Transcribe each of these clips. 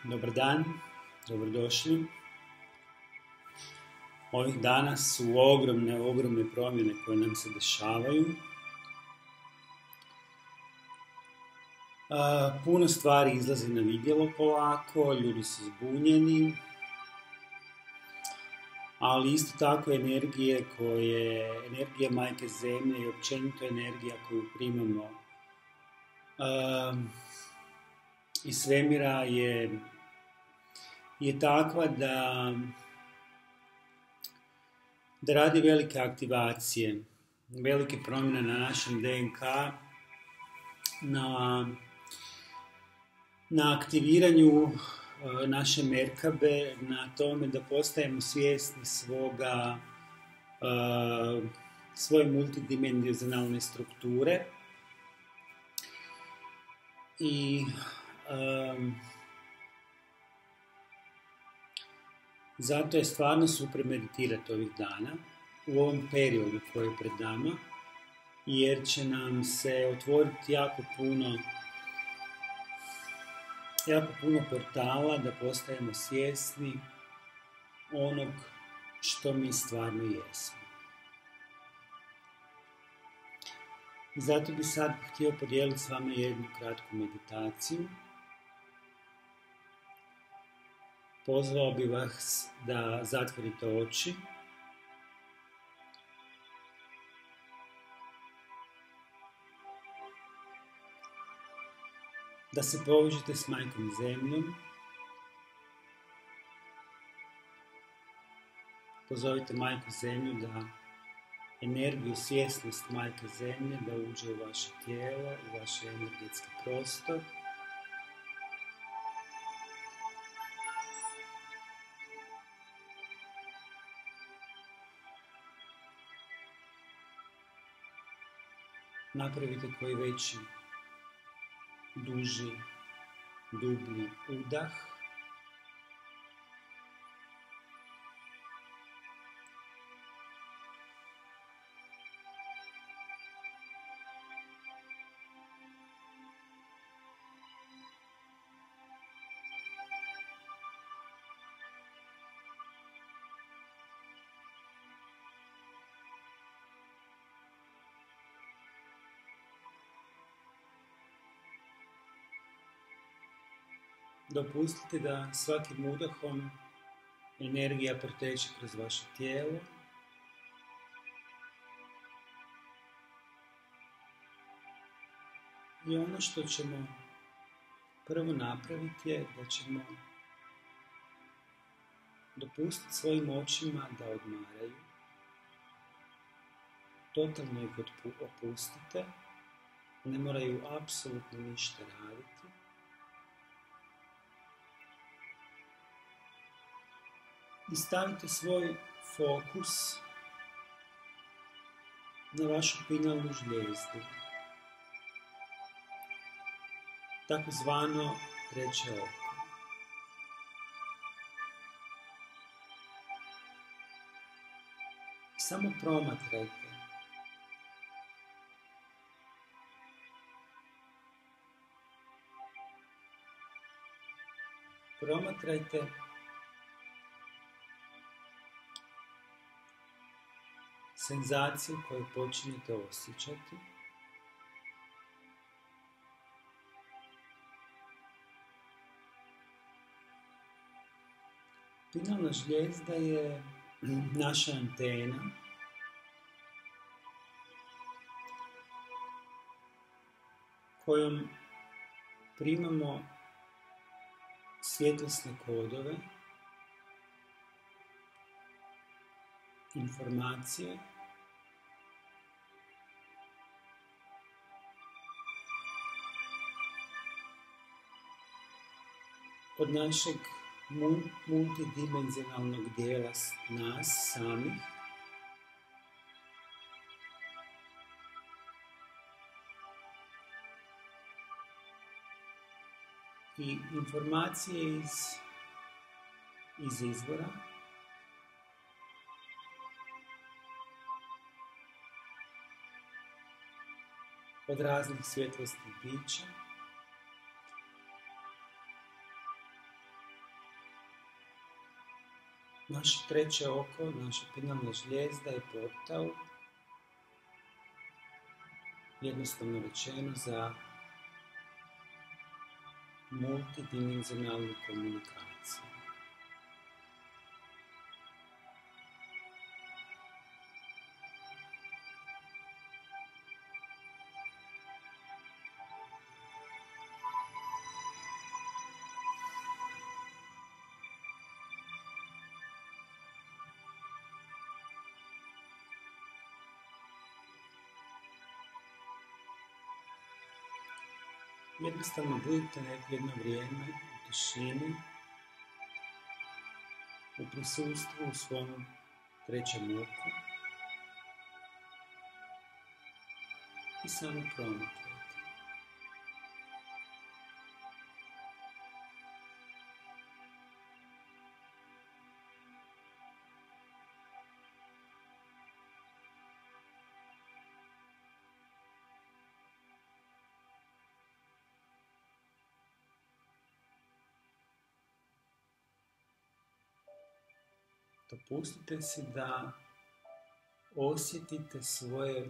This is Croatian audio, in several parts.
Dobar dan, dobrodošli. Ovih dana su ogromne promjene koje nam se dešavaju. Puno stvari izlazi na vidjelo polako, ljudi su zbunjeni, ali isto tako energija Majke Zemlje i općenito energija koju primamo iz svemira je takva da radi velike aktivacije, velike promjene na našem DNK, na aktiviranju naše Merkabe, na tome da postajemo svjesni svoje multidimenzionalne strukture i zato je stvarno super meditirati ovih dana u ovom periodu koji je pred nama, jer će nam se otvoriti jako puno portala da postajemo svjesni onog što mi stvarno jesmo. I zato bi sad htio podijeliti s vama jednu kratku meditaciju. Pozvao bi vas da zatvorite oči, da se povežete s Majkom Zemljom, pozovite Majku Zemlju da energiju, svjesnost Majke Zemlje da uđe u vaše tijelo, u vaš energetski prostor. Napravite koji veći, duži, dublji udah. Dopustite da svakim udahom energija proteče kroz vaše tijelo. I ono što ćemo prvo napraviti je da ćemo dopustiti svojim očima da odmaraju. Totalno ih opustite. Ne moraju apsolutno ništa raditi. I stavite svoj fokus na vašu pinalnu žlijezdu, takozvano treće oko. Samo promatrajte. Promatrajte senzaciju koju počinjete osjećati. Pinalna žlijezda je naša antena kojom primamo svjetlosne kodove, informacije od našeg multidimenzionalnog dijela nas samih, i informacije iz izvora od raznih svjetlosnih bića Naše treće oko, naša pinalna žlijezda je portal, jednostavno rečeno, za multidimenzionalnu komunikaciju. Jednostavno budite jedno vrijeme u tišini, u prisustvu u svom trećem oku i samo promatrajte. Dopustite si da osjetite svoje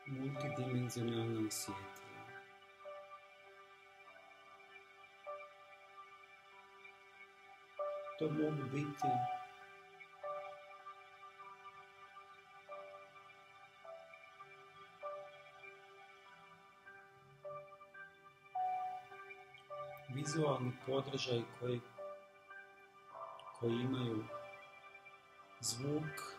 multidimenzionalne osjetila. To mogu biti vizualni podržaj koji imaju zvuk,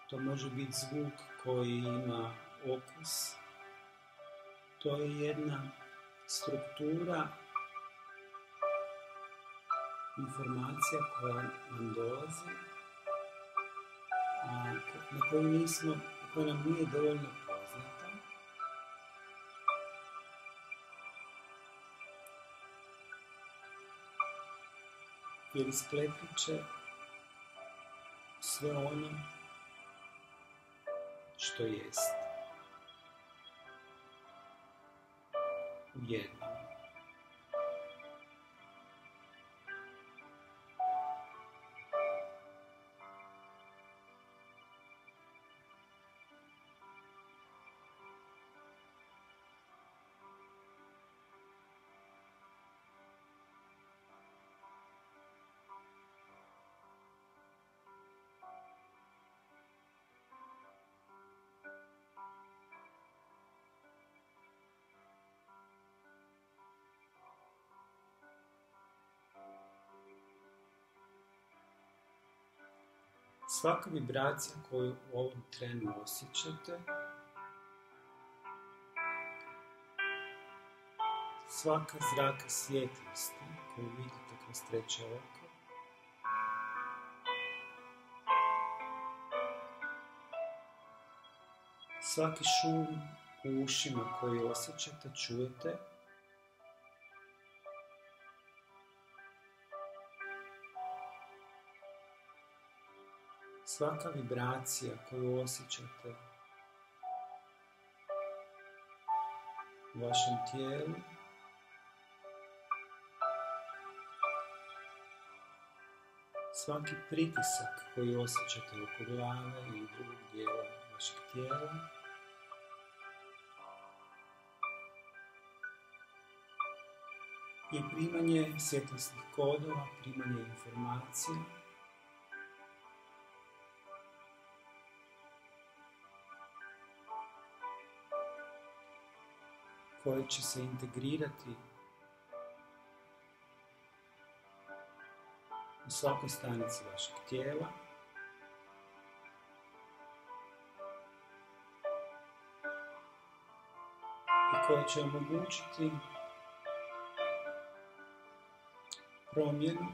to može biti zvuk koji ima okus, to je jedna struktura informacija koja nam dolazi, koja nam nije dovoljno poznata. Jer isprepliče sve ono što jest u jednom. Svaka vibracija koju u ovom trenu osjećate, svaka zraka svjetlosti koju vidite kroz treće oko, svaki šum u ušima koji osjećate, čujete, svaka vibracija koju osjećate u vašem tijelu, svaki pritisak koji osjećate oko glave i drugog dijela vašeg tijela, je primanje svjetlosnih kodova, primanje informacija koje će se integrirati u svakoj stanici vašeg tijela i koje će omogućiti promjenu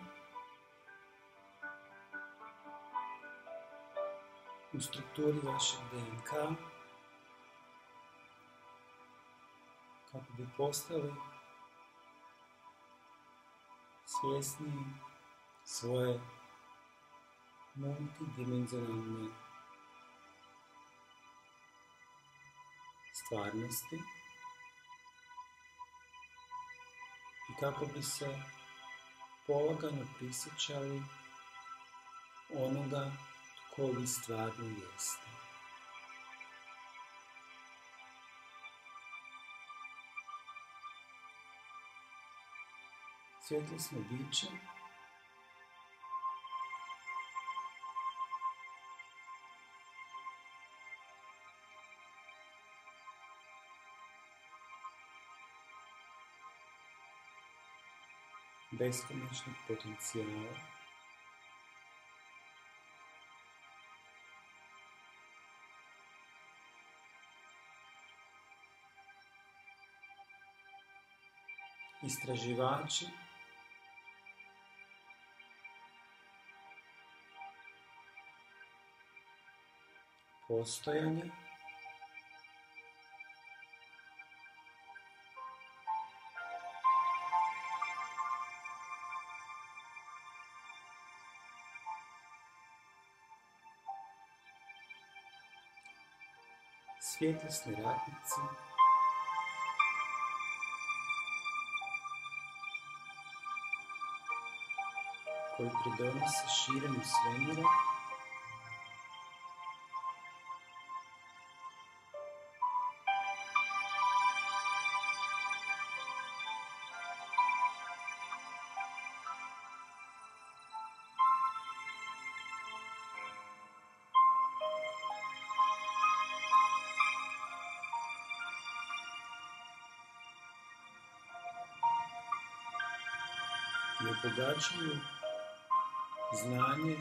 u strukturi vašeg DNK kako bi postali svjesni svoje multidimenzionalne stvarnosti i kako bi se polagano prisjećali onoga tko vi stvarno jeste. Svjetlosno biće beskonačnog potencijala istraživači postojanja svjetlosni ratnici koji pridonose širenju svemira i obogaćuju znanje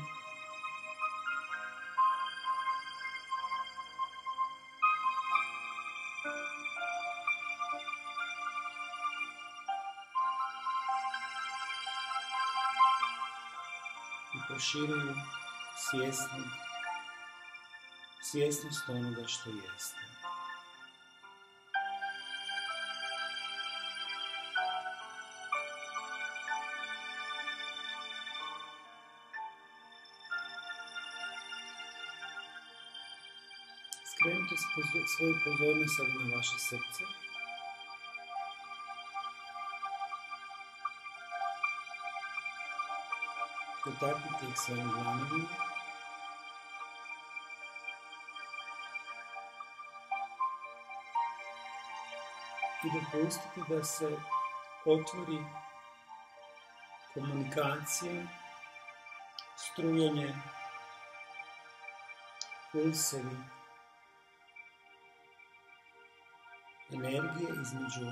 i proširuju svjesnost onoga što jeste. Skrenite svoju pozornost sad na vaše srce. Dotaknite ih svojim dlanovima. I dopustite da se otvori komunikacija, strujanje, pulsevi, energije između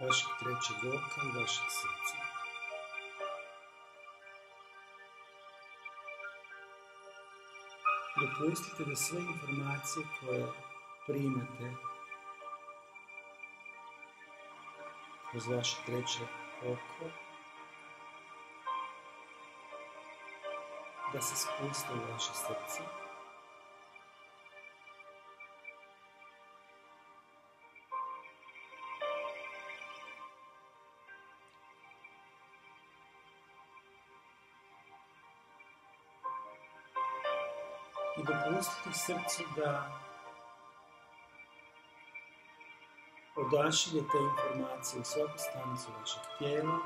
vašeg trećeg oka i vašeg srca. Dopustite da sve informacije koje primate kroz vaše treće oko da se spuste u vaše srce. I dopustite srcu da odašilje te informacije u svaku stanicu vašeg tijela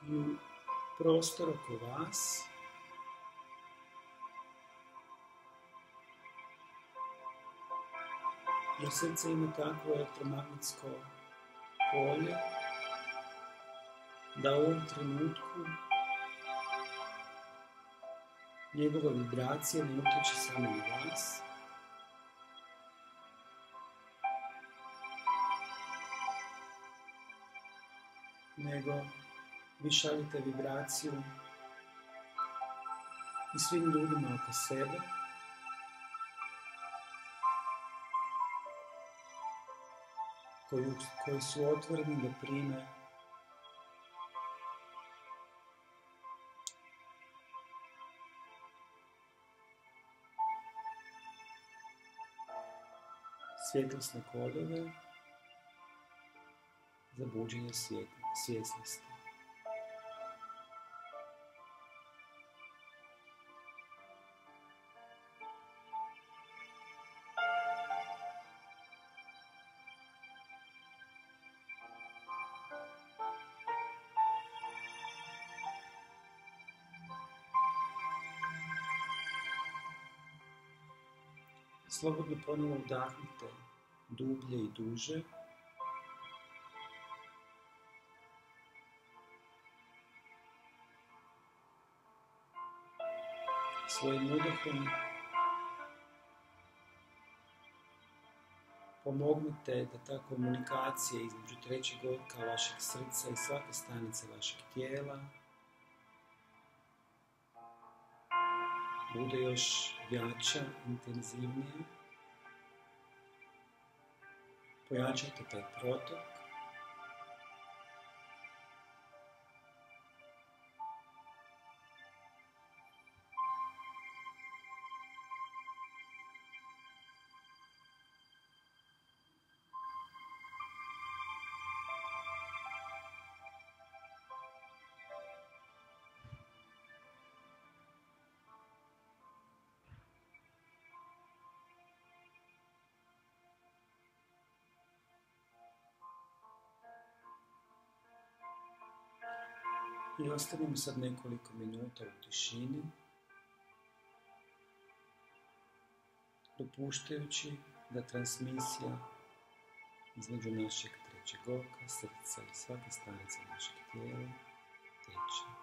i u prostor oko vas, jer srce ima takvo elektromagnetsko polje da u ovom trenutku njegova vibracija ne utječe samo na vas, nego vi šaljete vibraciju i svim ljudima oko sebe, koji su otvoreni da prime svjetlosne kodove za buđenje svjesnosti. Slobodno ponovo udahnite dublje i duže. Svojim udahom pomognite da ta komunikacija između trećeg oka vašeg srca i svake stanice vašeg tijela bude još jača, intenzivnija. Pojačajte taj protok. I ostanemo sad nekoliko minuta u tišini, dopuštajući da transmisija između našeg trećeg oka, srca i svake stanice našeg tijela teče.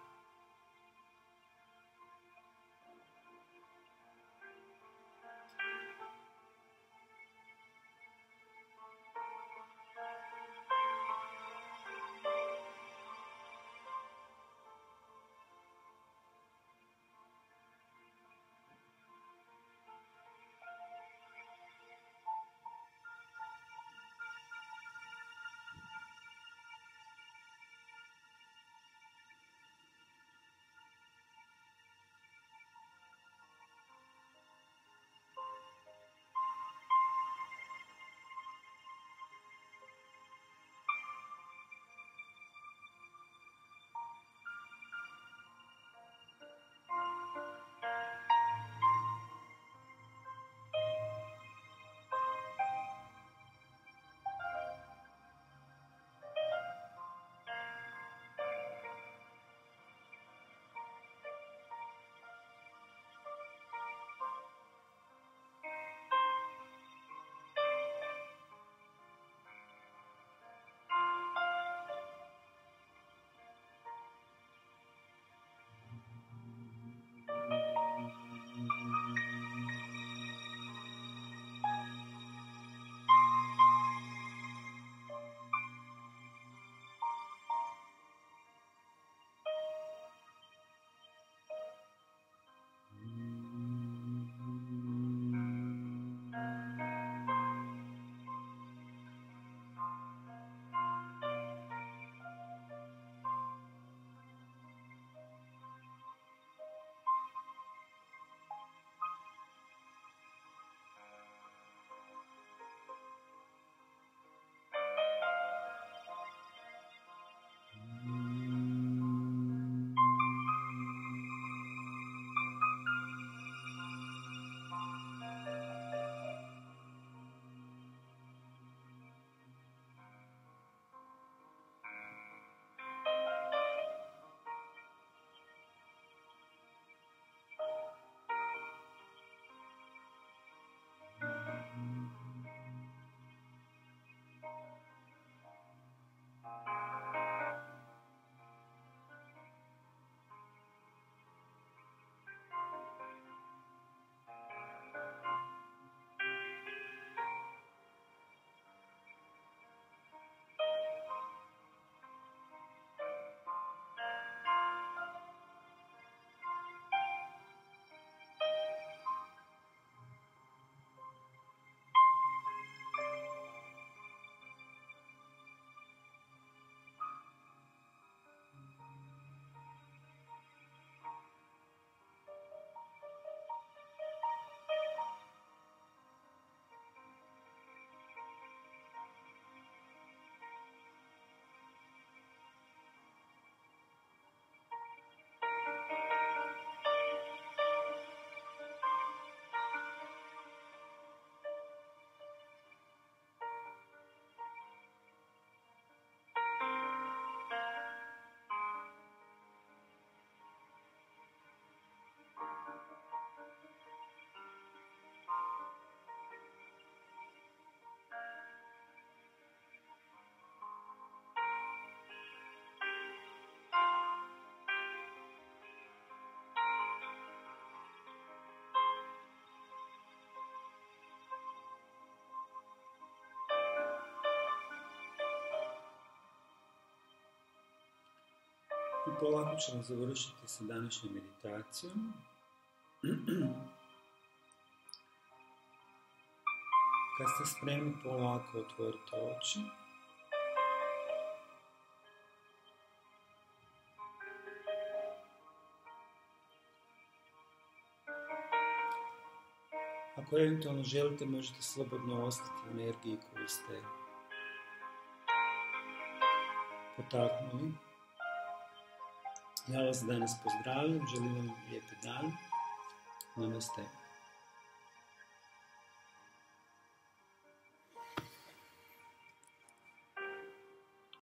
I polako ćemo završiti sa današnjom meditacijom. Kad ste spremni, polako otvorite oči. Ako eventualno želite, možete slobodno ostati u energiji koju ste potaknuli. Ja vas danas pozdravljam, želim vam lijepi dan. Namaste.